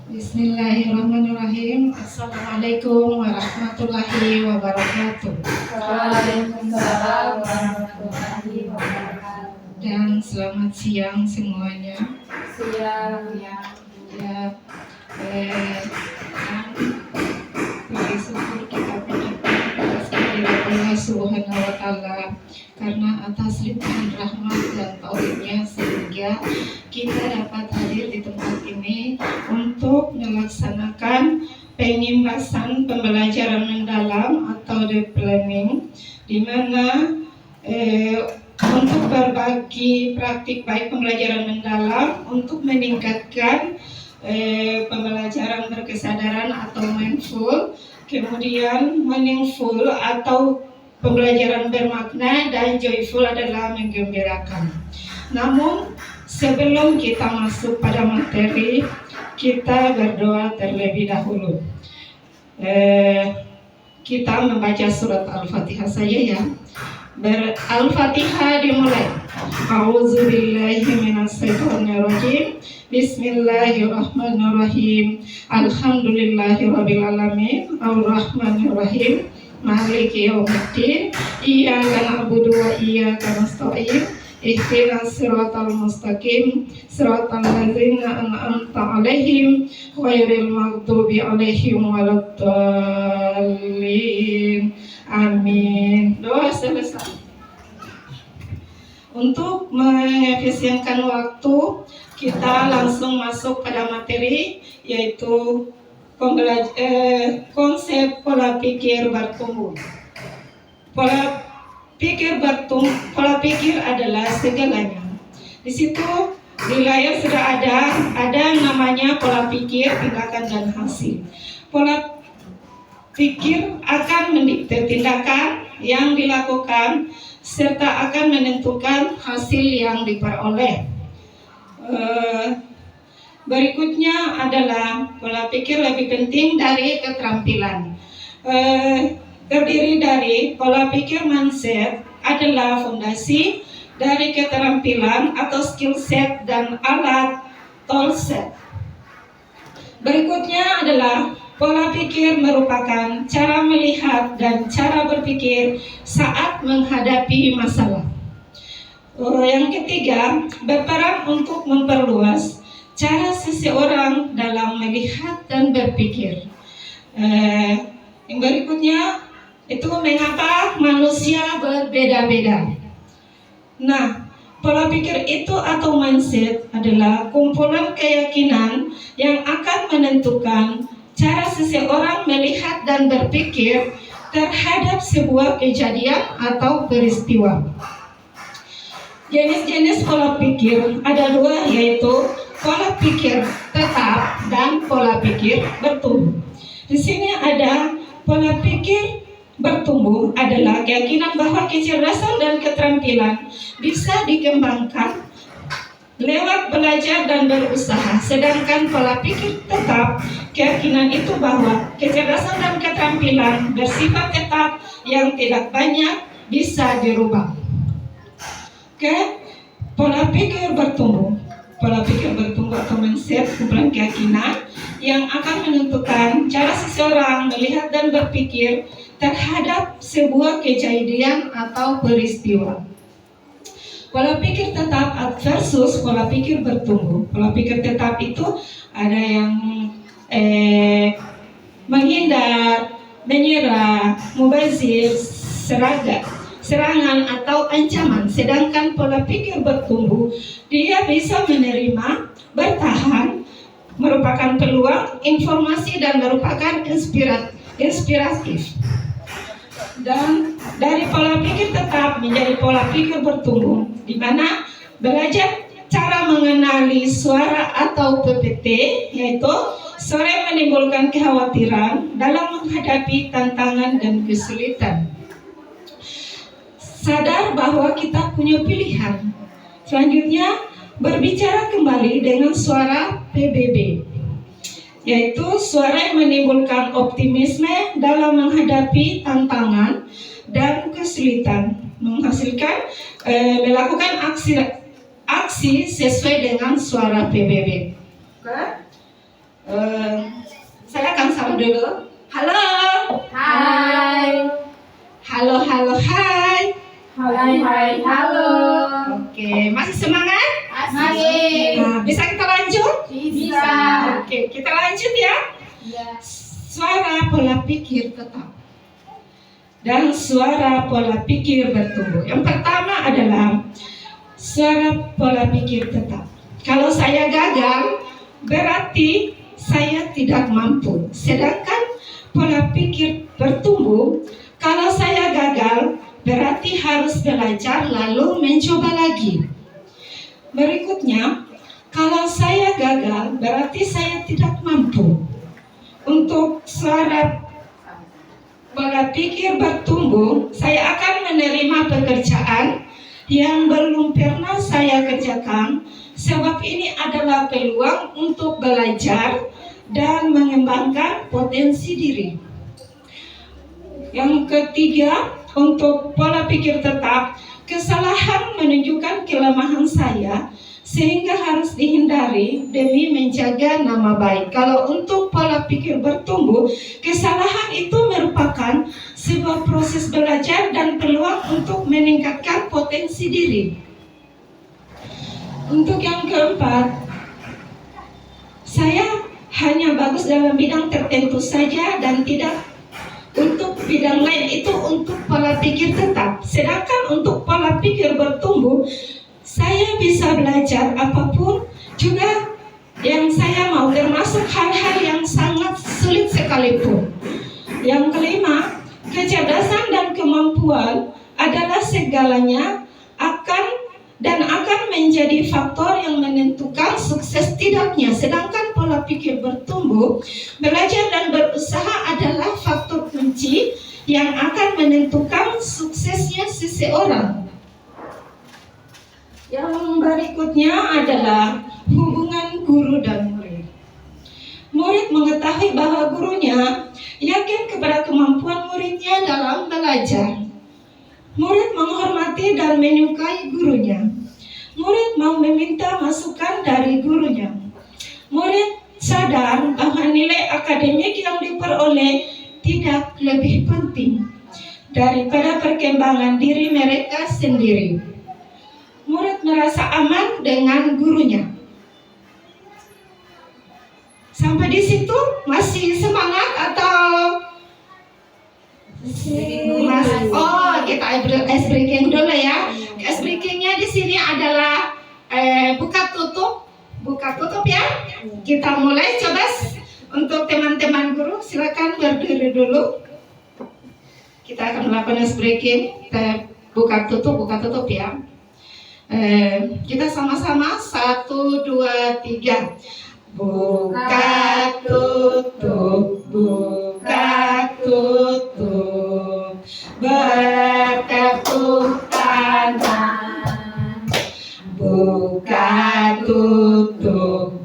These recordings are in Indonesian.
Bismillahirrahmanirrahim. Assalamualaikum warahmatullahi wabarakatuh. Waalaikumsalam warahmatullahi wabarakatuh. Dan selamat siang semuanya. Siang. Ya, puji syukur kita panjatkan atas kehadirat Allah Subhanahu wa Ta'ala, karena atas limpahan rahmat dan taufik-Nya sehingga kita dapat hadir di tempat ini untuk melaksanakan pengimbasan pembelajaran mendalam atau deep learning, di mana untuk berbagi praktik baik pembelajaran mendalam untuk meningkatkan pembelajaran berkesadaran atau mindful, kemudian meaningful atau pembelajaran bermakna, dan joyful adalah menggembirakan. Namun sebelum kita masuk pada materi, kita berdoa terlebih dahulu. Kita membaca surat Al-Fatihah saja ya. Al-Fatihah dimulai. A'udzubillahi minasyaitonirrajim. Bismillahirrahmanirrahim. Alhamdulillahirabbil alamin. Arrahmanirrahim. Maliki yaumiddin. Iyyaka na'budu wa iyyaka nasta'in. Ihdinas siratal mustaqim. Siratal ladzina an'amta 'alaihim ghairil maghdubi 'alaihim waladdallin. Amin. Doa selesai. Untuk mengefisienkan waktu, kita langsung masuk pada materi, yaitu konsep pola pikir bertumbuh. Pola pikir adalah segalanya. Di situ di layar sudah ada namanya pola pikir, tindakan dan hasil. Pola pikir akan mendikte tindakan yang dilakukan serta akan menentukan hasil yang diperoleh. Berikutnya adalah pola pikir lebih penting dari keterampilan. Terdiri dari pola pikir mindset adalah fondasi dari keterampilan atau skill set dan alat tool set. Berikutnya adalah pola pikir merupakan cara melihat dan cara berpikir saat menghadapi masalah. Yang ketiga, berperan untuk memperluas cara seseorang dalam melihat dan berpikir. Yang berikutnya itu mengapa manusia berbeda-beda. Nah, pola pikir itu atau mindset adalah kumpulan keyakinan yang akan menentukan cara seseorang melihat dan berpikir terhadap sebuah kejadian atau peristiwa. Jenis-jenis pola pikir ada dua, yaitu pola pikir tetap dan pola pikir bertumbuh. Di sini ada pola pikir bertumbuh adalah keyakinan bahwa kecerdasan dan keterampilan bisa dikembangkan lewat belajar dan berusaha. Sedangkan pola pikir tetap, keyakinan itu bahwa kecerdasan dan keterampilan bersifat tetap yang tidak banyak bisa dirubah. Pola pikir bertumbuh. Pola pikir bertumbuh atau mindset kumpulan keyakinan yang akan menentukan cara seseorang melihat dan berpikir terhadap sebuah kejadian atau peristiwa. Pola pikir tetap versus pola pikir bertumbuh. Pola pikir tetap itu ada yang menghindar, menyerah, mubazir, serangan atau ancaman. Sedangkan pola pikir bertumbuh, dia bisa menerima, bertahan, merupakan peluang, informasi, dan merupakan inspiratif. Dan dari pola pikir tetap menjadi pola pikir bertumbuh, di mana belajar cara mengenali suara atau PPT, yaitu suara yang menimbulkan kekhawatiran dalam menghadapi tantangan dan kesulitan. Sadar bahwa kita punya pilihan. Selanjutnya, berbicara kembali dengan suara PBB, yaitu suara yang menimbulkan optimisme dalam menghadapi tantangan dan kesulitan, menghasilkan melakukan aksi sesuai dengan suara PBB. Eh, saya akan sapa dulu. Halo. Hai. Halo, halo, hai. Hai, halo. Oke, masih semangat? Masih. Nah, bisa kita lanjut? Bisa. Oke, kita lanjut ya. Ya. Suara pola pikir tetap dan suara pola pikir bertumbuh. Yang pertama adalah suara pola pikir tetap. Kalau saya gagal, berarti saya tidak mampu. Sedangkan pola pikir bertumbuh, kalau saya gagal, berarti harus belajar lalu mencoba lagi. Berikutnya, kalau saya gagal, berarti saya tidak mampu. Untuk suara pola pikir bertumbuh, saya akan menerima pekerjaan yang belum pernah saya kerjakan, sebab ini adalah peluang untuk belajar dan mengembangkan potensi diri. Yang ketiga, untuk pola pikir tetap, kesalahan menunjukkan kelemahan saya, sehingga harus dihindari demi menjaga nama baik. Kalau untuk pola pikir bertumbuh, kesalahan itu merupakan sebuah proses belajar dan peluang untuk meningkatkan potensi diri. Untuk yang keempat, saya hanya bagus dalam bidang tertentu saja dan tidak untuk bidang lain. Itu untuk pola pikir tetap. Sedangkan untuk pola pikir bertumbuh, saya bisa belajar apapun juga yang saya mau, termasuk hal-hal yang sangat sulit sekalipun. Yang kelima, kecerdasan dan kemampuan adalah segalanya akan menjadi faktor yang menentukan sukses tidaknya. Sedangkan pola pikir bertumbuh, belajar dan berusaha adalah faktor kunci yang akan menentukan suksesnya seseorang. Yang berikutnya adalah hubungan guru dan murid. Murid mengetahui bahwa gurunya yakin kepada kemampuan muridnya dalam belajar. Murid menghormati dan menyukai gurunya. Murid mau meminta masukan dari gurunya. Murid sadar bahwa nilai akademik yang diperoleh tidak lebih penting daripada perkembangan diri mereka sendiri. Murid merasa aman dengan gurunya. Sampai di situ masih semangat atau kita ice breaking dulu ya. Ice breakingnya di sini adalah buka tutup ya. Kita mulai coba untuk teman-teman guru, silakan berdiri dulu. Kita akan melakukan ice breaking, buka tutup ya. Kita sama-sama 1, 2, 3. Buka tutup, bertepuk tangan. Buka tutup,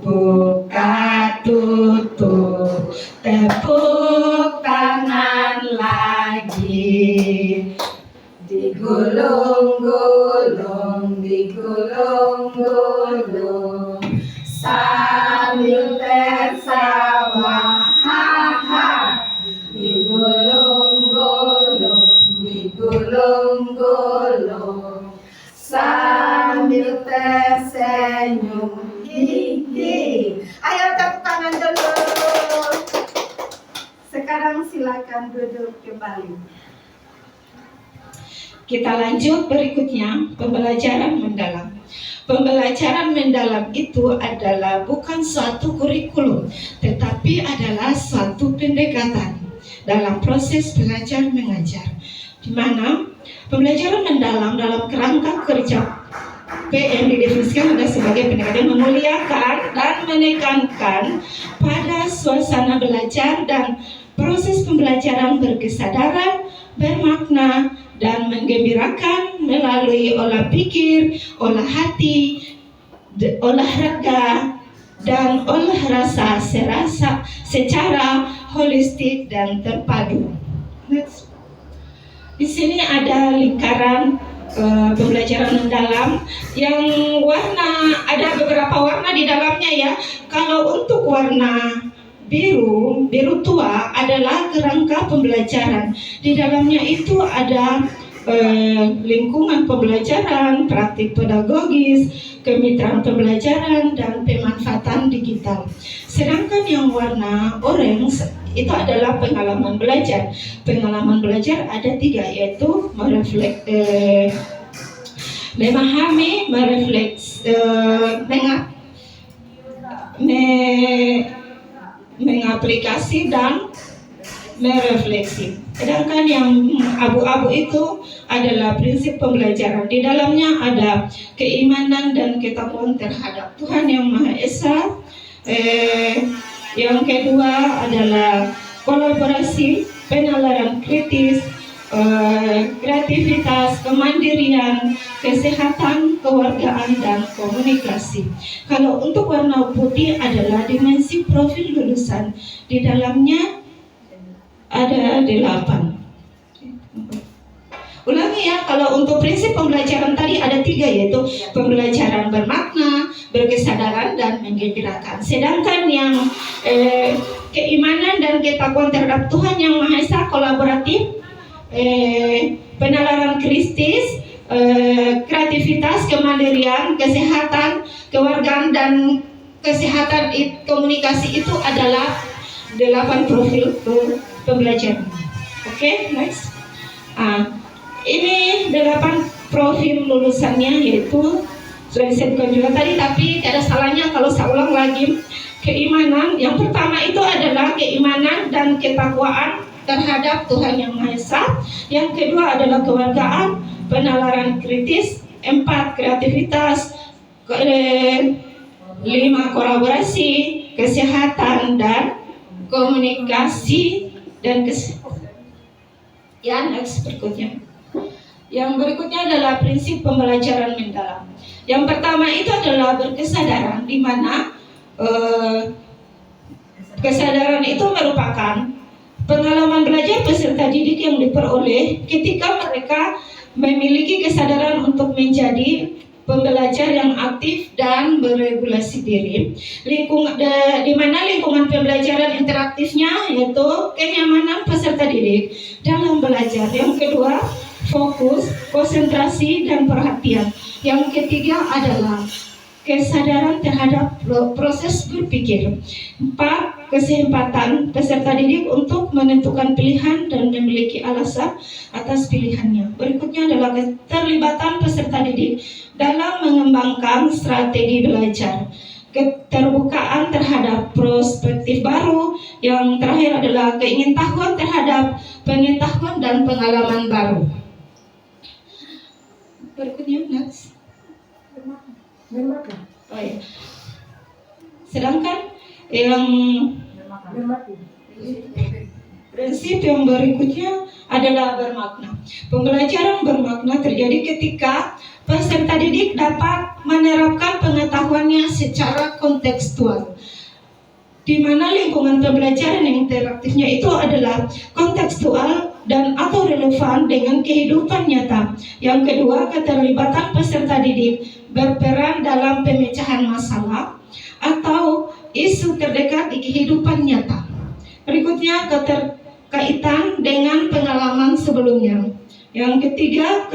tepuk tangan lagi. Digulung-gulung sambil tertawa, haha. Digulung-gulung sambil tersenyum, hihi. Ayo tepuk tangan dulu. Sekarang silakan duduk kembali. Kita lanjut berikutnya, pembelajaran mendalam. Pembelajaran mendalam itu adalah bukan suatu kurikulum, tetapi adalah suatu pendekatan dalam proses belajar mengajar, di mana pembelajaran mendalam dalam kerangka kerja PM didefinisikan sebagai pendekatan memuliakan dan menekankan pada suasana belajar dan proses pembelajaran berkesadaran, bermakna, dan menggembirakan melalui olah pikir, olah hati, olah raga, dan olah rasa secara holistik dan terpadu. Next. Di sini ada lingkaran pembelajaran mendalam yang warna, ada beberapa warna di dalamnya ya. Kalau untuk warna biru tua adalah kerangka pembelajaran. Di dalamnya itu ada lingkungan pembelajaran, praktik pedagogis, kemitraan pembelajaran, dan pemanfaatan digital. Sedangkan yang warna orange itu adalah pengalaman belajar. Pengalaman belajar ada 3, yaitu memahami, mengaplikasi, dan merefleksi. Sedangkan yang abu-abu itu adalah prinsip pembelajaran. Di dalamnya ada keimanan dan ketakwaan terhadap Tuhan Yang Maha Esa. Yang kedua adalah kolaborasi, penalaran kritis, kreativitas, kemandirian, kesehatan, kewargaan, dan komunikasi. Kalau untuk warna putih adalah dimensi profil lulusan. Di dalamnya ada 8. Ulangi ya, kalau untuk prinsip pembelajaran tadi ada 3, yaitu pembelajaran bermakna, berkesadaran, dan menggembirakan. Sedangkan yang keimanan dan ketakwaan terhadap Tuhan Yang Maha Esa, kolaboratif, penalaran kristis, kreativitas, kemandirian, kesehatan, kewargaan, dan kesehatan komunikasi itu adalah 8 profil pembelajaran. Oke, next. Ini 8 profil lulusannya, yaitu sudah disebutkan juga tadi, tapi tidak ada salahnya kalau saya ulang lagi. Keimanan, yang pertama itu adalah keimanan dan ketakwaan terhadap Tuhan Yang Maha Esa. Yang kedua adalah kewargaan, penalaran kritis. 4, kreativitas. 5, kolaborasi, kesehatan, dan komunikasi, dan ya, next berikutnya. Yang berikutnya adalah prinsip pembelajaran mendalam. Yang pertama itu adalah berkesadaran, di mana kesadaran itu merupakan pengalaman belajar peserta didik yang diperoleh ketika mereka memiliki kesadaran untuk menjadi pembelajar yang aktif dan beregulasi diri. Di mana lingkungan pembelajaran interaktifnya yaitu kenyamanan peserta didik dalam belajar. Yang kedua, fokus, konsentrasi, dan perhatian. Yang ketiga adalah kesadaran terhadap proses berpikir. 4, kesempatan peserta didik untuk menentukan pilihan dan memiliki alasan atas pilihannya. Berikutnya adalah keterlibatan peserta didik dalam mengembangkan strategi belajar. Keterbukaan terhadap perspektif baru. Yang terakhir adalah keingintahuan terhadap pengetahuan dan pengalaman baru. Berikutnya, next. Oh, ya. Sedangkan yang prinsip yang berikutnya adalah bermakna. Pembelajaran bermakna terjadi ketika peserta didik dapat menerapkan pengetahuannya secara kontekstual, di mana lingkungan pembelajaran yang interaktifnya itu adalah kontekstual dan atau relevan dengan kehidupan nyata. Yang kedua, keterlibatan peserta didik berperan dalam pemecahan masalah atau isu terdekat di kehidupan nyata. Berikutnya, keterkaitan dengan pengalaman sebelumnya. Yang ketiga,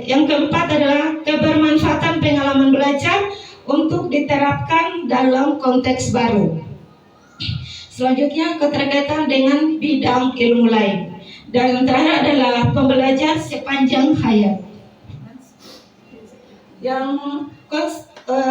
yang keempat adalah kebermanfaatan pengalaman belajar untuk diterapkan dalam konteks baru. Selanjutnya, keterkaitan dengan bidang ilmu lain. Dan yang terakhir adalah pembelajar sepanjang hayat.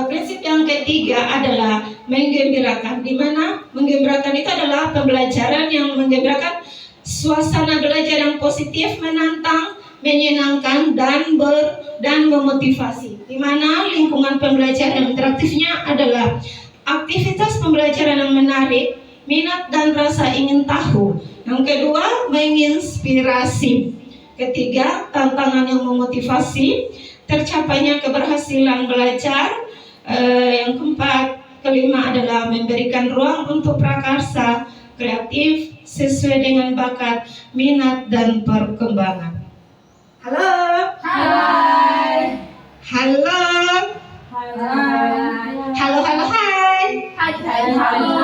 Prinsip yang ketiga adalah menggembirakan, di mana menggembirakan itu adalah pembelajaran yang menggembirakan, suasana belajar yang positif, menantang, menyenangkan, dan memotivasi. Di mana lingkungan pembelajaran interaktifnya adalah aktivitas pembelajaran yang menarik, minat dan rasa ingin tahu. Yang kedua, menginspirasi. Ketiga, tantangan yang memotivasi, tercapainya keberhasilan belajar. Yang keempat, kelima adalah memberikan ruang untuk prakarsa kreatif sesuai dengan bakat, minat, dan perkembangan. Halo. Hai. Halo. Hai. Halo, halo, hai. Hai, halo.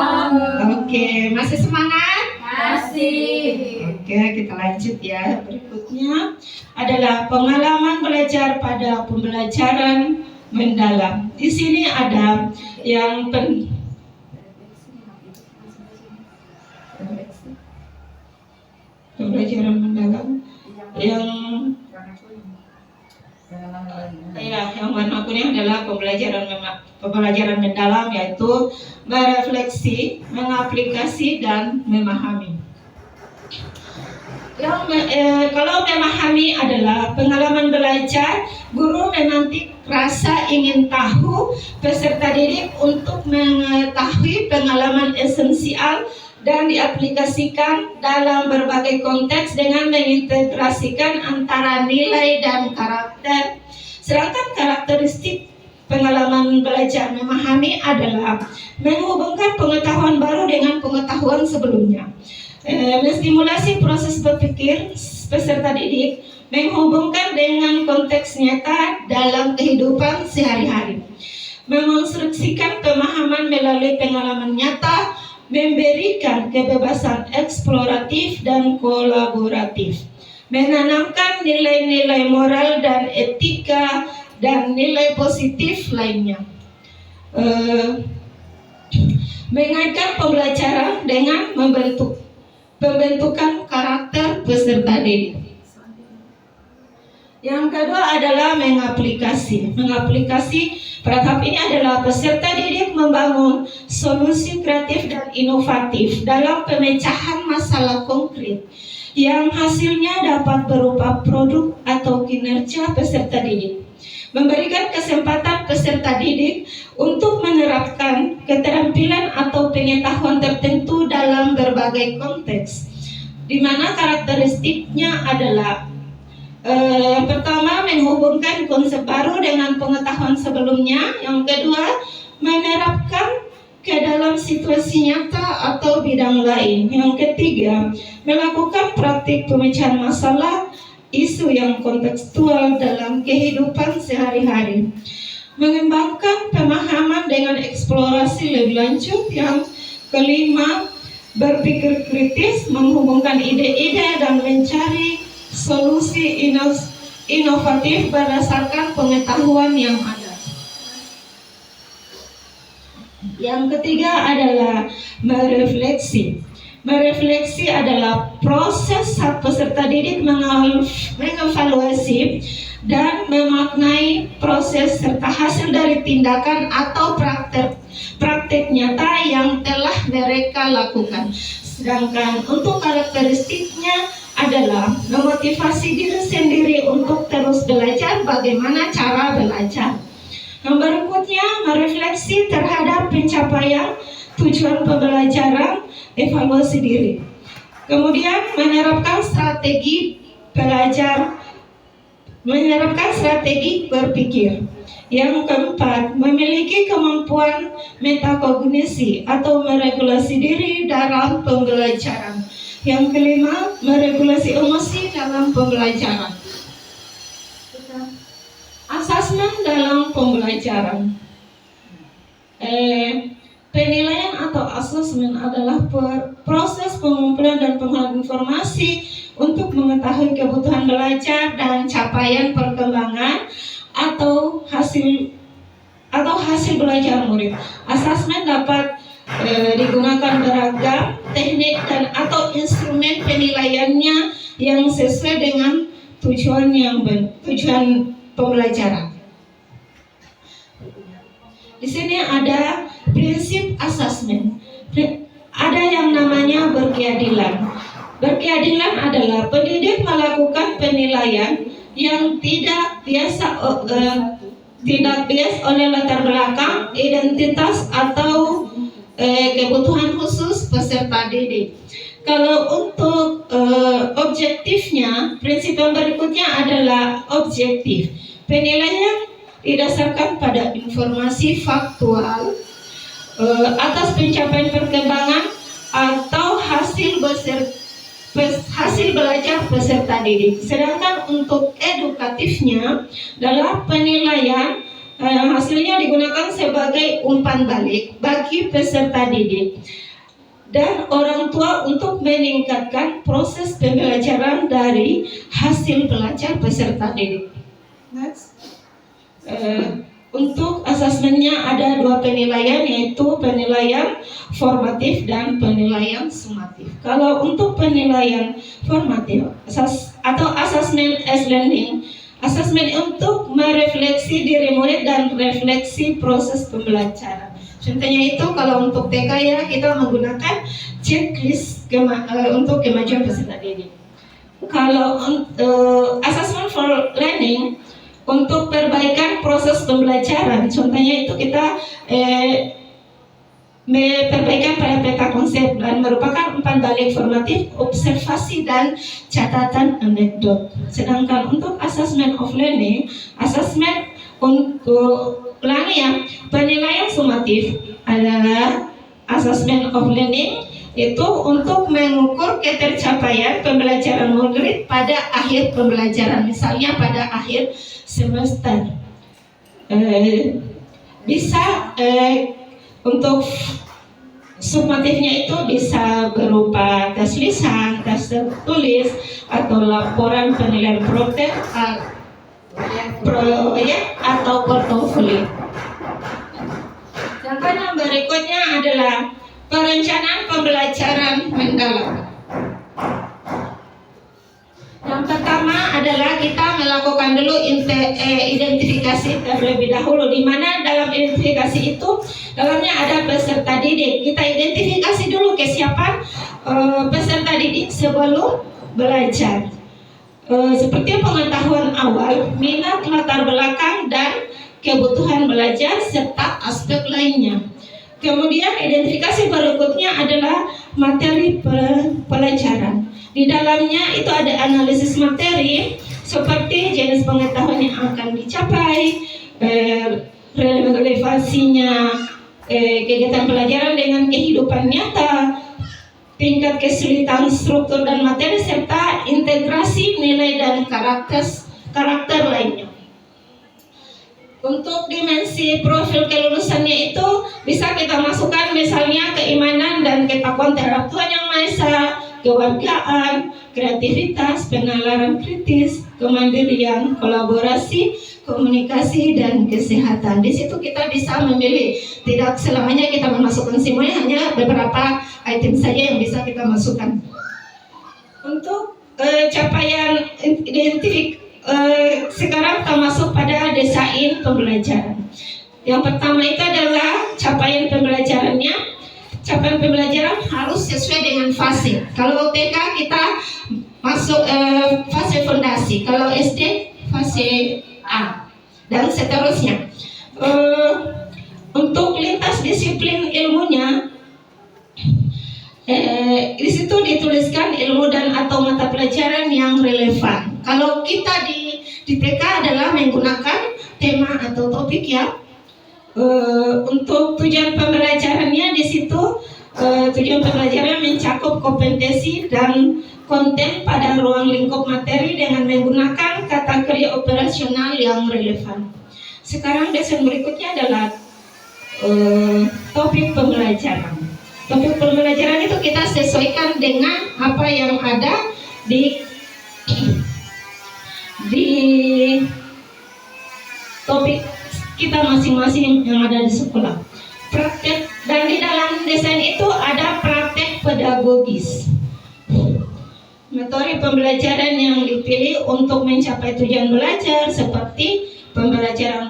Oke, masih semangat? Masih. Oke, kita lanjut ya. Berikutnya adalah pengalaman belajar pada pembelajaran mendalam. Di sini ada yang pembelajaran mendalam yang yang warna kuning adalah pembelajaran mendalam, yaitu merefleksi, mengaplikasi dan memahami. Kalau memahami adalah pengalaman belajar, guru menanti rasa ingin tahu peserta didik untuk mengetahui pengalaman esensial dan diaplikasikan dalam berbagai konteks dengan mengintegrasikan antara nilai dan karakter. Sedangkan karakteristik pengalaman belajar memahami adalah menghubungkan pengetahuan baru dengan pengetahuan sebelumnya, menstimulasi proses berpikir peserta didik, menghubungkan dengan konteks nyata dalam kehidupan sehari-hari, mengonstruksikan pemahaman melalui pengalaman nyata, memberikan kebebasan eksploratif dan kolaboratif, menanamkan nilai-nilai moral dan etika dan nilai positif lainnya, mengaitkan pembelajaran dengan pembentukan karakter peserta didik. Yang kedua adalah mengaplikasi. Pada tahap ini adalah peserta didik membangun solusi kreatif dan inovatif dalam pemecahan masalah konkret yang hasilnya dapat berupa produk atau kinerja peserta didik. Memberikan kesempatan peserta didik untuk menerapkan keterampilan atau pengetahuan tertentu dalam berbagai konteks, di mana karakteristiknya adalah yang pertama, menghubungkan konsep baru dengan pengetahuan sebelumnya. Yang kedua, menerapkan ke dalam situasi nyata atau bidang lain. Yang ketiga, melakukan praktik pemecahan masalah isu yang kontekstual dalam kehidupan sehari-hari. Mengembangkan pemahaman dengan eksplorasi lebih lanjut. Yang kelima, berpikir kritis, menghubungkan ide-ide dan mencari solusi inovatif berdasarkan pengetahuan yang ada. Yang ketiga adalah merefleksi. Merefleksi adalah proses saat peserta didik mengevaluasi dan memaknai proses serta hasil dari tindakan atau praktek nyata yang telah mereka lakukan. Sedangkan untuk karakteristiknya adalah memotivasi diri sendiri untuk terus belajar bagaimana cara belajar. Yang berikutnya, merefleksi terhadap pencapaian tujuan pembelajaran, evaluasi diri. Kemudian menerapkan strategi belajar, menerapkan strategi berpikir. Yang keempat, memiliki kemampuan metakognisi atau meregulasi diri dalam pembelajaran. Yang kelima, meregulasi emosi dalam pembelajaran. Asesmen dalam pembelajaran. Penilaian atau asesmen adalah proses pengumpulan dan pengolahan informasi untuk mengetahui kebutuhan belajar dan capaian perkembangan atau hasil belajar murid. Asesmen dapat digunakan beragam teknik dan atau instrumen penilaiannya yang sesuai dengan tujuan pembelajaran. Di sini ada prinsip asesmen. Ada yang namanya berkeadilan. Berkeadilan adalah pendidik melakukan penilaian yang tidak bias oleh latar belakang, identitas atau kebutuhan khusus peserta didik. Kalau untuk objektifnya, prinsip yang berikutnya adalah objektif. Penilaian didasarkan pada informasi faktual atas pencapaian perkembangan atau hasil hasil belajar peserta didik. Sedangkan untuk edukatifnya dalam penilaian hasilnya digunakan sebagai umpan balik bagi peserta didik dan orang tua untuk meningkatkan proses pembelajaran dari hasil belajar peserta didik. Next. Untuk asesmennya ada 2 penilaian, yaitu penilaian formatif dan penilaian sumatif. Kalau untuk penilaian formatif atau assessment as learning, asesmen untuk merefleksi diri murid dan refleksi proses pembelajaran. Contohnya itu kalau untuk TK ya kita menggunakan checklist untuk kemajuan peserta didik. Kalau assessment for learning untuk perbaikan proses pembelajaran, contohnya itu kita perbaikan pada peta konsep dan merupakan umpan balik formatif, observasi dan catatan anekdot. Sedangkan untuk assessment of learning, assessment untuk penilaian sumatif adalah assessment of learning itu untuk mengukur ketercapaian pembelajaran murid pada akhir pembelajaran, misalnya pada akhir semester. Bisa untuk sumatifnya itu bisa berupa tes lisan, tes tertulis, atau laporan penilaian proyek atau portofolio. Contoh yang berikutnya adalah perencanaan pembelajaran mendalam. Yang pertama adalah kita melakukan dulu identifikasi terlebih dahulu, di mana dalam identifikasi itu dalamnya ada peserta didik. Kita identifikasi dulu kesiapan peserta didik sebelum belajar. Seperti pengetahuan awal, minat, latar belakang, dan kebutuhan belajar serta aspek lainnya. Kemudian identifikasi berikutnya adalah materi pelajaran. Di dalamnya itu ada analisis materi seperti jenis pengetahuan yang akan dicapai, relevansinya kegiatan pelajaran dengan kehidupan nyata, tingkat kesulitan struktur dan materi, serta integrasi nilai dan karakter lainnya. Untuk dimensi profil kelulusannya itu bisa kita masukkan misalnya keimanan dan ketakwaan terhadap Tuhan Yang Maha Esa, kewargaan, kreativitas, penalaran kritis, kemandirian, kolaborasi, komunikasi, dan kesehatan. Di situ kita bisa memilih. Tidak selamanya kita memasukkan semuanya, hanya beberapa item saja yang bisa kita masukkan. Untuk capaian sekarang kita masuk pada desain pembelajaran. Yang pertama itu adalah capaian pembelajarannya. Capaian pembelajaran harus sesuai dengan fase. Kalau TK kita masuk fase fondasi, kalau SD fase A, dan seterusnya. Untuk lintas disiplin ilmunya, di situ dituliskan ilmu dan atau mata pelajaran yang relevan. Kalau kita di TK adalah menggunakan tema atau topik ya. Untuk tujuan pembelajarannya di situ tujuan pembelajaran mencakup kompetensi dan konten pada ruang lingkup materi dengan menggunakan kategori operasional yang relevan. Sekarang desain berikutnya adalah topik pembelajaran. Topik pembelajaran itu kita sesuaikan dengan apa yang ada di topik kita masing-masing yang ada di sekolah. Praktek, dan di dalam desain itu ada praktek pedagogis. Metode pembelajaran yang dipilih untuk mencapai tujuan belajar seperti pembelajaran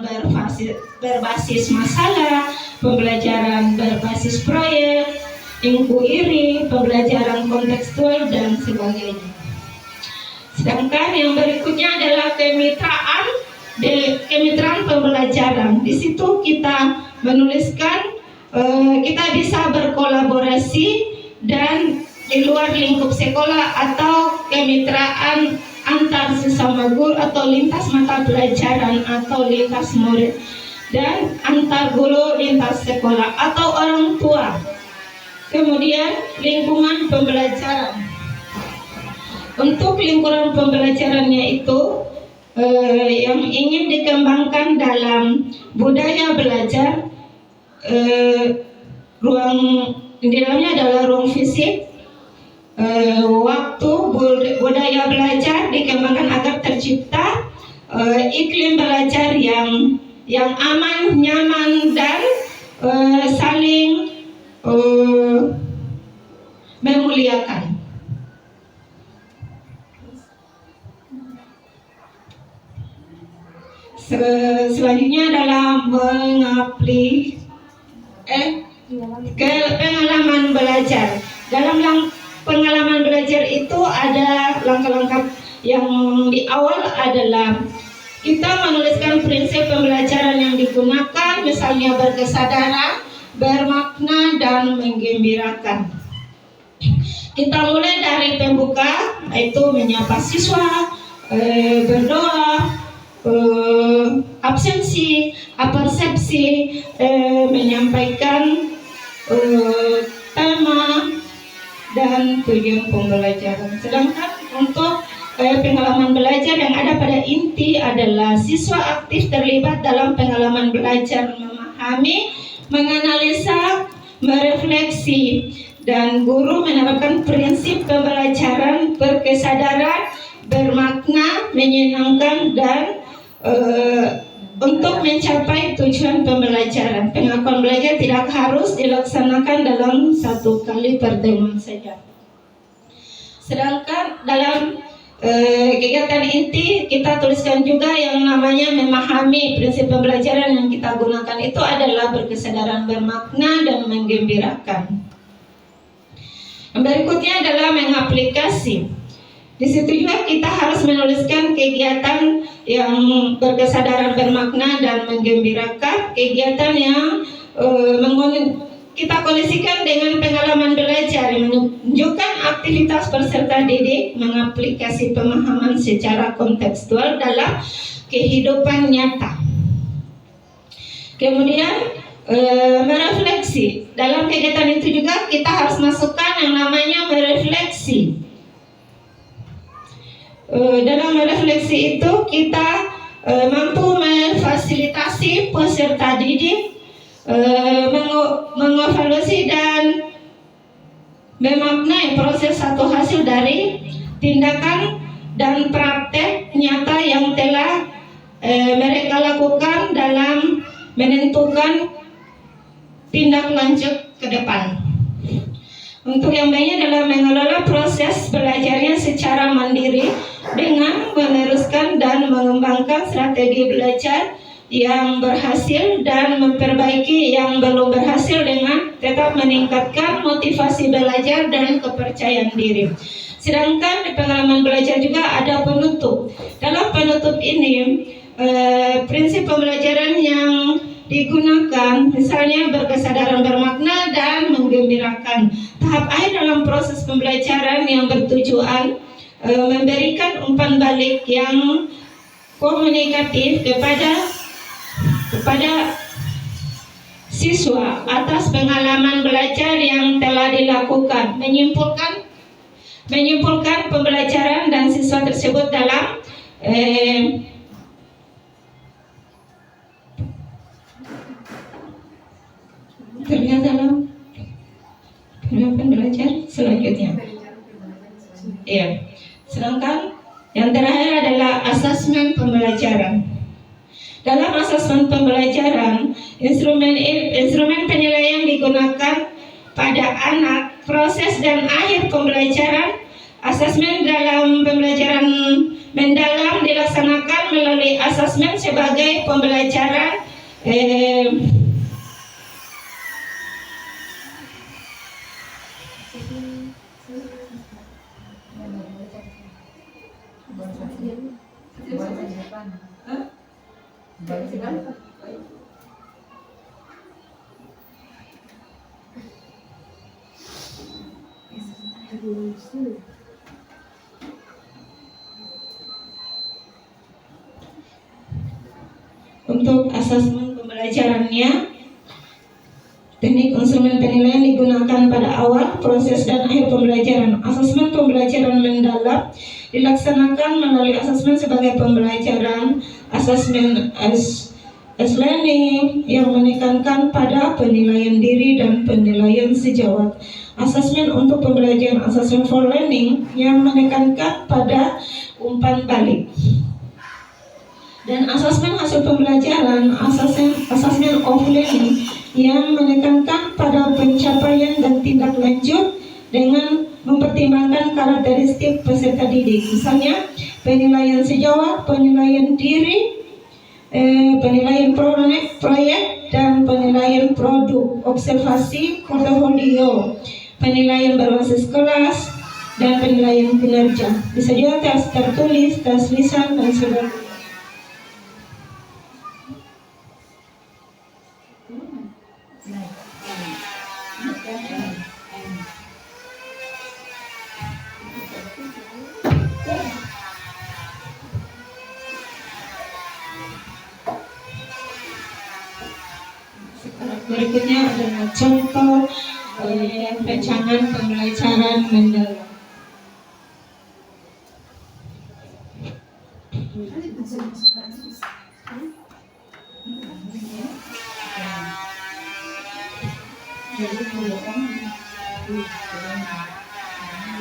berbasis masalah, pembelajaran berbasis proyek, inquiry, pembelajaran kontekstual, dan sebagainya. Sedangkan yang berikutnya adalah kemitraan pembelajaran. Di situ kita menuliskan kita bisa berkolaborasi dan di luar lingkup sekolah atau kemitraan antar sesama guru atau lintas mata pelajaran atau lintas murid dan antar guru lintas sekolah atau orang tua. Kemudian lingkungan pembelajaran. Untuk lingkungan pembelajarannya itu yang ingin dikembangkan dalam budaya belajar, ruang di dalamnya adalah ruang fisik, waktu, budaya belajar dikembangkan agar tercipta iklim belajar yang aman, nyaman, dan saling memuliakan. Selanjutnya adalah pengalaman belajar. Dalam pengalaman belajar itu ada langkah-langkah yang di awal adalah kita menuliskan prinsip pembelajaran yang digunakan, misalnya berkesadaran, bermakna, dan menggembirakan. Kita mulai dari pembuka, yaitu menyapa siswa, berdoa, absensi, apersepsi, menyampaikan tema dan tujuan pembelajaran. Sedangkan untuk pengalaman belajar yang ada pada inti adalah siswa aktif terlibat dalam pengalaman belajar, memahami, menganalisa, merefleksi, dan guru menerapkan prinsip pembelajaran berkesadaran, bermakna, menyenangkan, dan untuk mencapai tujuan pembelajaran. Pengakuan belajar tidak harus dilaksanakan dalam satu kali pertemuan saja. Sedangkan dalam kegiatan inti kita tuliskan juga yang namanya memahami. Prinsip pembelajaran yang kita gunakan itu adalah berkesadaran, bermakna, dan menggembirakan. Yang berikutnya adalah mengaplikasi. Di situ juga kita harus menuliskan kegiatan yang berkesadaran, bermakna, dan menggembirakan. Kegiatan yang kita kondisikan dengan pengalaman belajar yang menunjukkan aktivitas peserta didik mengaplikasi pemahaman secara kontekstual dalam kehidupan nyata. Kemudian merefleksi. Dalam kegiatan itu juga kita harus masukkan yang namanya merefleksi. Dalam merefleksi itu kita mampu memfasilitasi peserta didik mengevaluasi dan memaknai proses satu hasil dari tindakan dan praktek nyata yang telah mereka lakukan dalam menentukan tindak lanjut ke depan. Untuk yang lainnya adalah mengelola proses belajarnya secara mandiri dengan meneruskan dan mengembangkan strategi belajar yang berhasil dan memperbaiki yang belum berhasil dengan tetap meningkatkan motivasi belajar dan kepercayaan diri. Sedangkan di pengalaman belajar juga ada penutup. Dalam penutup ini prinsip pembelajaran yang digunakan misalnya berkesadaran, bermakna, dan menggembirakan. Tahap akhir dalam proses pembelajaran yang bertujuan memberikan umpan balik yang komunikatif kepada siswa atas pengalaman belajar yang telah dilakukan, menyimpulkan pembelajaran dan siswa tersebut dalam terlihat dalam penerapan belajar selanjutnya. Ya. Sedangkan yang terakhir adalah asesmen pembelajaran. Dalam asesmen pembelajaran, instrumen penilaian digunakan pada anak, proses dan akhir pembelajaran. Asesmen dalam pembelajaran mendalam dilaksanakan melalui asesmen sebagai pembelajaran untuk asesmen pembelajarannya. Teknik instrumen penilaian digunakan pada awal, proses, dan akhir pembelajaran. Asesmen pembelajaran mendalam dilaksanakan melalui asesmen sebagai pembelajaran, asesmen as learning yang menekankan pada penilaian diri dan penilaian sejawat. Asesmen untuk pembelajaran, asesmen for learning yang menekankan pada umpan balik. Dan asesmen hasil pembelajaran, asesmen of learning yang menekankan pada pencapaian dan tindak lanjut dengan mempertimbangkan karakteristik peserta didik. Misalnya penilaian sejawat, penilaian diri, penilaian proyek dan penilaian produk, observasi portofolio, penilaian berbasis kelas, dan penilaian kinerja. Bisa juga tes tertulis, tes lisan, dan sebagainya. Berikutnya adalah contoh rancangan pembelajaran mendalam.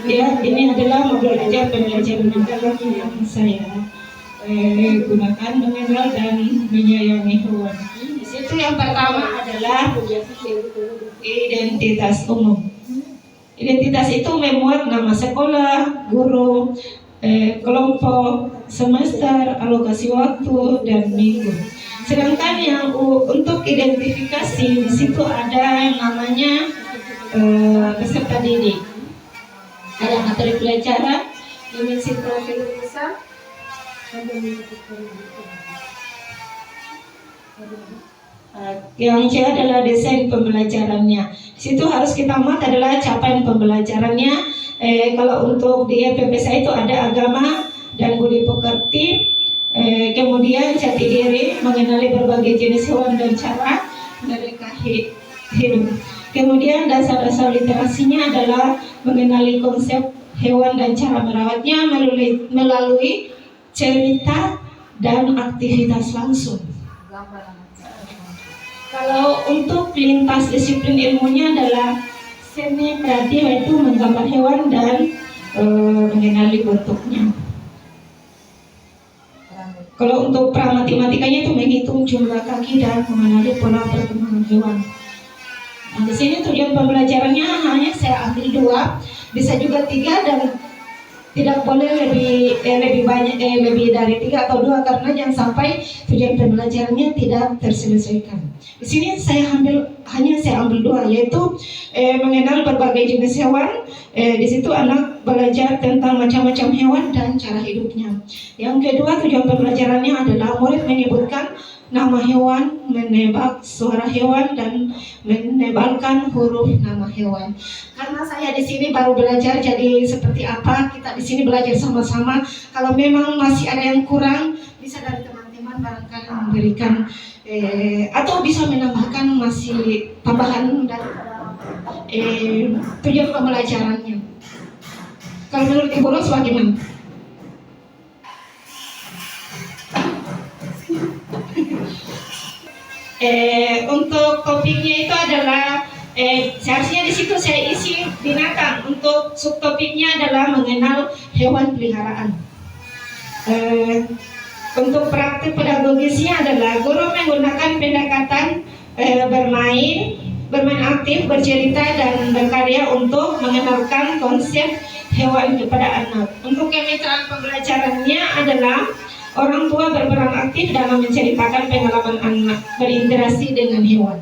Ya, ini adalah modul ajar pembelajaran mendalam yang saya gunakan mengenal dan menyayangi hewan. Di situ yang pertama adalah identitas umum. Identitas itu memuat nama sekolah, guru, kelompok, semester, alokasi waktu, dan minggu. Sedangkan yang untuk identifikasi di situ ada yang namanya peserta didik. Ada materi pelajaran, dimensi profil besar, yang C adalah desain pembelajarannya. Di situ harus kita mat adalah capaian pembelajarannya. Kalau untuk di PPSA itu ada agama dan budi pekerti, kemudian jati diri, mengenali berbagai jenis hewan dan cara mereka hidup. Kemudian dasar-dasar literasinya adalah mengenali konsep hewan dan cara merawatnya melalui cerita dan aktivitas langsung. Kalau untuk lintas disiplin ilmunya adalah seni kreatif, yaitu menggambar hewan dan mengenali bentuknya. Kalau untuk pra-matematikanya itu menghitung jumlah kaki dan mengenali pola perkembangan hewan. Nah, di sini tujuan pembelajarannya hanya saya ambil 2, bisa juga 3 dan tidak boleh lebih banyak lebih dari 3 atau 2 karena jangan sampai tujuan pembelajarannya tidak terselesaikan. Di sini saya ambil 2, yaitu mengenal berbagai jenis hewan. Di situ anak belajar tentang macam-macam hewan dan cara hidupnya. Yang kedua, tujuan pembelajarannya adalah murid menyebutkan nama hewan, menebak suara hewan, dan menebalkan huruf nama hewan. Karena saya di sini baru belajar, jadi seperti apa kita di sini belajar sama-sama. Kalau memang masih ada yang kurang, bisa dari teman-teman barangkali memberikan atau bisa menambahkan masih tambahan dari tujuan pembelajarannya. Kalau menurut Ibu Ros bagaimana? Untuk topiknya itu adalah seharusnya di situ saya isi binatang. Untuk subtopiknya adalah mengenal hewan peliharaan. Untuk praktik pedagogisnya adalah guru menggunakan pendekatan bermain aktif, bercerita, dan berkarya untuk mengenalkan konsep hewan kepada anak. Untuk kemitraan pembelajarannya adalah orang tua berperan aktif dalam menceritakan pengalaman anak berinteraksi dengan hewan.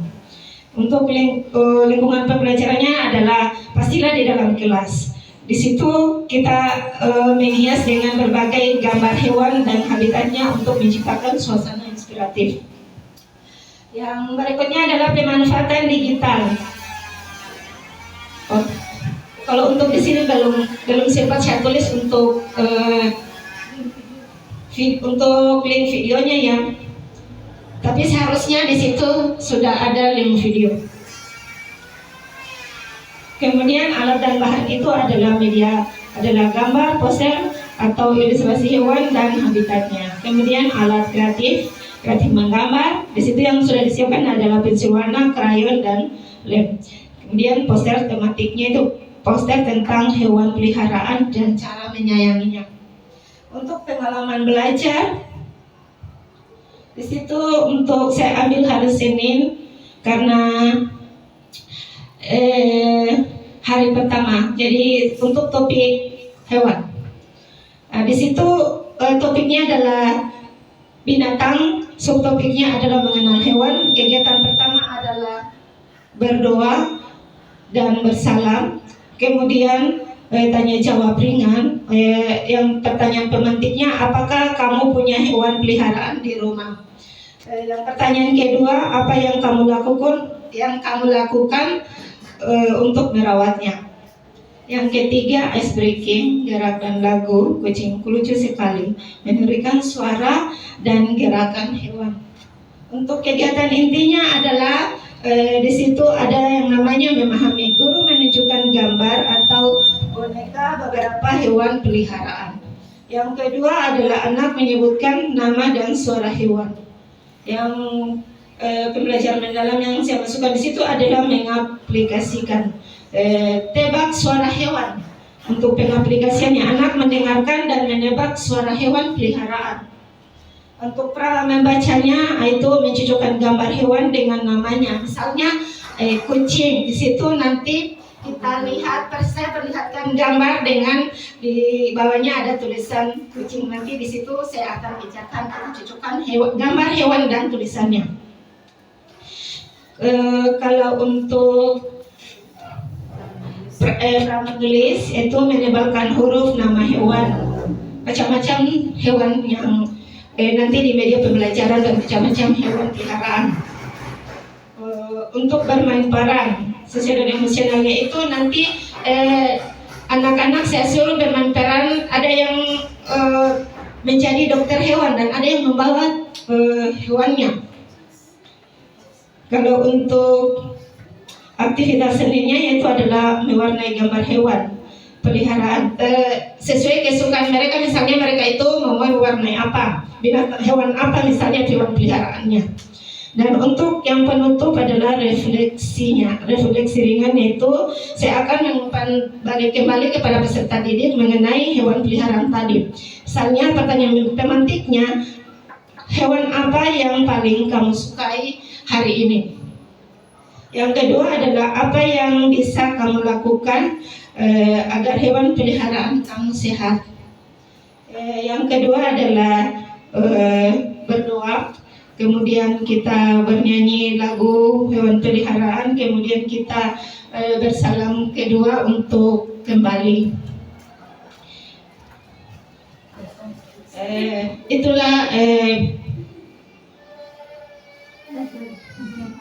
Untuk lingkungan pembelajarannya adalah pastilah di dalam kelas. Di situ kita menghias dengan berbagai gambar hewan dan habitatnya untuk menciptakan suasana inspiratif. Yang berikutnya adalah pemanfaatan digital. Kalau untuk di sini belum sempat saya tulis untuk link videonya ya, tapi seharusnya di situ sudah ada link video. Kemudian alat dan bahan itu adalah media, adalah gambar, poster, atau ilustrasi hewan dan habitatnya. Kemudian alat kreatif menggambar. Di situ yang sudah disiapkan adalah pensil warna, krayon, dan lem. Kemudian poster tematiknya itu poster tentang hewan peliharaan dan cara menyayanginya. Untuk pengalaman belajar, di situ untuk saya ambil hari Senin karena hari pertama. Jadi untuk topik hewan. Nah, di situ topiknya adalah binatang, subtopiknya adalah mengenal hewan. Kegiatan pertama adalah berdoa dan bersalam. Kemudian tanya jawab ringan. Yang pertanyaan pemantiknya, apakah kamu punya hewan peliharaan di rumah? Yang pertanyaan kedua, apa yang kamu lakukan untuk merawatnya? Yang ketiga, ice breaking, gerakan lagu kucingku lucu sekali, memberikan suara dan gerakan hewan. Untuk kegiatan intinya adalah di situ ada yang namanya memahami. Guru menunjukkan gambar atau boneka beberapa hewan peliharaan. Yang kedua adalah anak menyebutkan nama dan suara hewan. Yang pembelajaran mendalam yang saya masukkan di situ adalah mengaplikasikan tebak suara hewan. Untuk pengaplikasiannya, anak mendengarkan dan menebak suara hewan peliharaan. Untuk pra membacanya, itu mencocokkan gambar hewan dengan namanya. Misalnya kucing, di situ nanti kita lihat, saya perlihatkan gambar dengan di bawahnya ada tulisan kucing. Nanti di situ saya akan bicarkan atau cocokkan gambar hewan dan tulisannya. Kalau untuk menulis itu menebalkan huruf nama hewan, macam-macam hewan yang nanti di media pembelajaran dan macam-macam hewan peliharaan. Untuk bermain peran sesuai dengan emosionalnya itu nanti anak-anak saya suruh bermain peran, ada yang menjadi dokter hewan dan ada yang membawa hewannya. Kalau untuk aktivitas seninya yaitu adalah mewarnai gambar hewan peliharaan sesuai kesukaan mereka. Misalnya mereka itu mau mewarnai apa, binatang hewan apa misalnya hewan peliharaannya. Dan untuk yang penutup adalah refleksi ringan, yaitu saya akan mengumpan balik kembali kepada peserta didik mengenai hewan peliharaan tadi. Misalnya pertanyaan pemantiknya, hewan apa yang paling kamu sukai hari ini? Yang kedua adalah apa yang bisa kamu lakukan agar hewan peliharaan kamu sehat. Yang kedua adalah berdoa, kemudian kita bernyanyi lagu hewan peliharaan, kemudian kita bersalam kedua untuk kembali. Itulah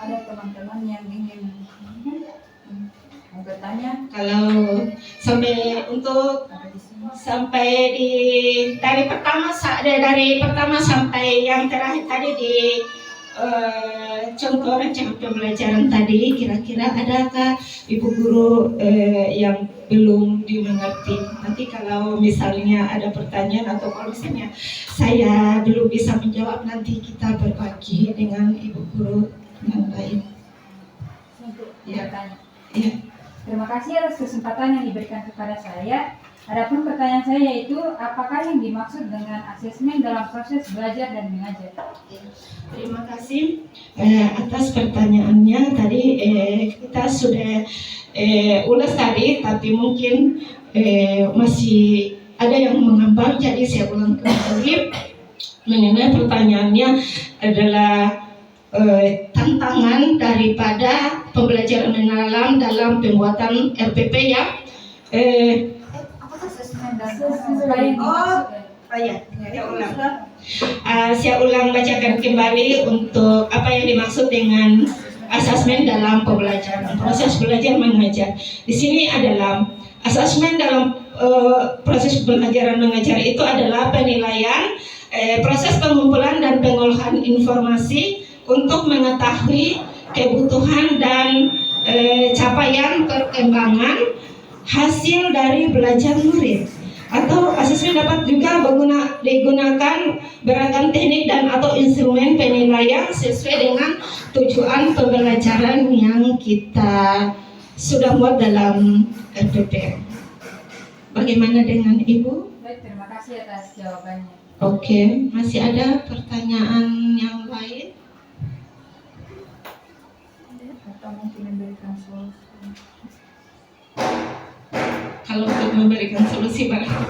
ada teman-teman yang ingin bertanya. Kalau sampai di dari pertama sampai yang terakhir tadi di contoh rancangan pembelajaran tadi, kira-kira adakah ibu guru yang belum dimengerti? Nanti kalau misalnya ada pertanyaan atau kalau misalnya saya belum bisa menjawab, nanti kita berbagi dengan ibu guru yang lain. Untuk Ya. bertanya. Ya. Terima kasih atas kesempatan yang diberikan kepada saya. Adapun pertanyaan saya yaitu, apakah yang dimaksud dengan asesmen dalam proses belajar dan mengajar? Terima kasih atas pertanyaannya. Tadi kita sudah ulas tadi, tapi mungkin masih ada yang mengambang, jadi saya ulang kembali. Mengenai pertanyaannya adalah tantangan daripada pembelajaran mendalam dalam pembuatan RPP ya. Asesmen dan apa yang dimaksud? Saya ulang bacakan kembali untuk apa yang dimaksud dengan asesmen dalam pembelajaran, proses belajar mengajar. Di sini adalah asesmen dalam proses pembelajaran mengajar itu adalah penilaian proses pengumpulan dan pengolahan informasi untuk mengetahui kebutuhan dan capaian perkembangan hasil dari belajar murid. Atau asesmen dapat juga digunakan beragam teknik dan atau instrumen penilaian sesuai dengan tujuan pembelajaran yang kita sudah buat dalam RPPM. Bagaimana dengan Ibu? Baik, terima kasih atas jawabannya. Oke, masih ada pertanyaan yang lain? Atau mungkin memberikan solusi. Kalau untuk memberikan solusi barang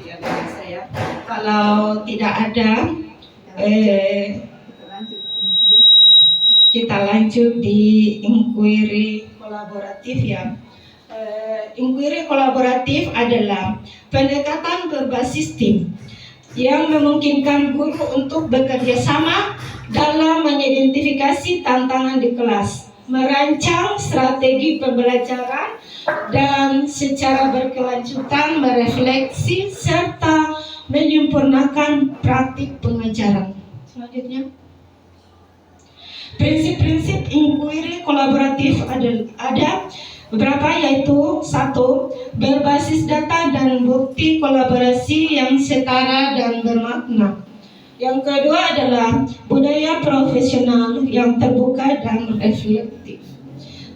ya dari saya. Kalau tidak ada, kita lanjut di inquiry kolaboratif ya. Inquiry kolaboratif adalah pendekatan berbasis tim yang memungkinkan guru untuk bekerja sama dalam mengidentifikasi tantangan di kelas, merancang strategi pembelajaran, dan secara berkelanjutan merefleksi serta menyempurnakan praktik pengajaran. Selanjutnya, prinsip-prinsip inquiry kolaboratif ada beberapa, yaitu 1. Berbasis data dan bukti kolaborasi yang setara dan bermakna. Yang kedua adalah budaya profesional yang terbuka dan reflektif,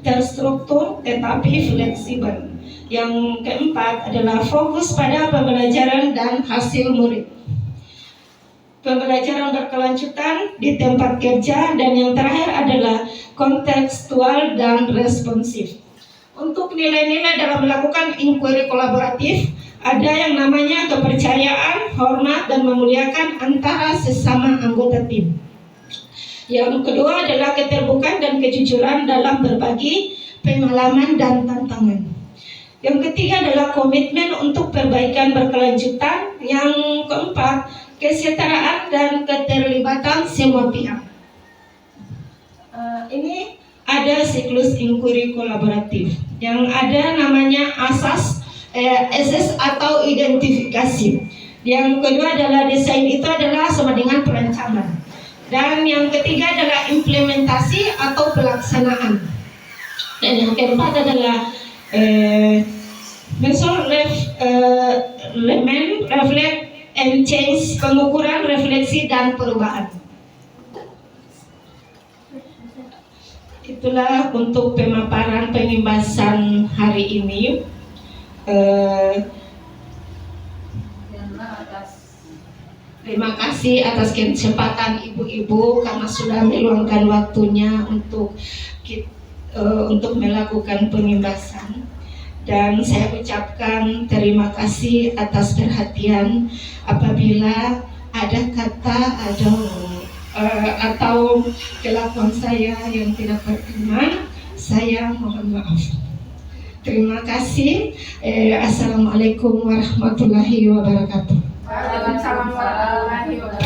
terstruktur tetapi fleksibel. Yang keempat adalah fokus pada pembelajaran dan hasil murid, pembelajaran berkelanjutan di tempat kerja, dan yang terakhir adalah kontekstual dan responsif. Untuk nilai-nilai dalam melakukan inquiry kolaboratif, ada yang namanya kepercayaan, hormat, dan memuliakan antara sesama anggota tim. Yang kedua adalah keterbukaan dan kejujuran dalam berbagi pengalaman dan tantangan. Yang ketiga adalah komitmen untuk perbaikan berkelanjutan. Yang keempat, kesetaraan dan keterlibatan semua pihak. Ini ada siklus inquiry kolaboratif yang ada namanya asas atau identifikasi. Yang kedua adalah desain, itu adalah sama dengan perencanaan. Dan yang ketiga adalah implementasi atau pelaksanaan. Dan yang keempat adalah reflect and change, pengukuran, refleksi, dan perubahan. Itulah untuk pemaparan pengimbasan hari ini. Terima kasih atas kesempatan ibu-ibu karena sudah meluangkan waktunya untuk melakukan pengimbasan. Dan saya ucapkan terima kasih atas perhatian. Apabila ada kata atau kelakuan saya yang tidak berkenan, saya mohon maaf. Terima kasih. Assalamualaikum warahmatullahi wabarakatuh. Waalaikumsalam warahmatullahi wabarakatuh.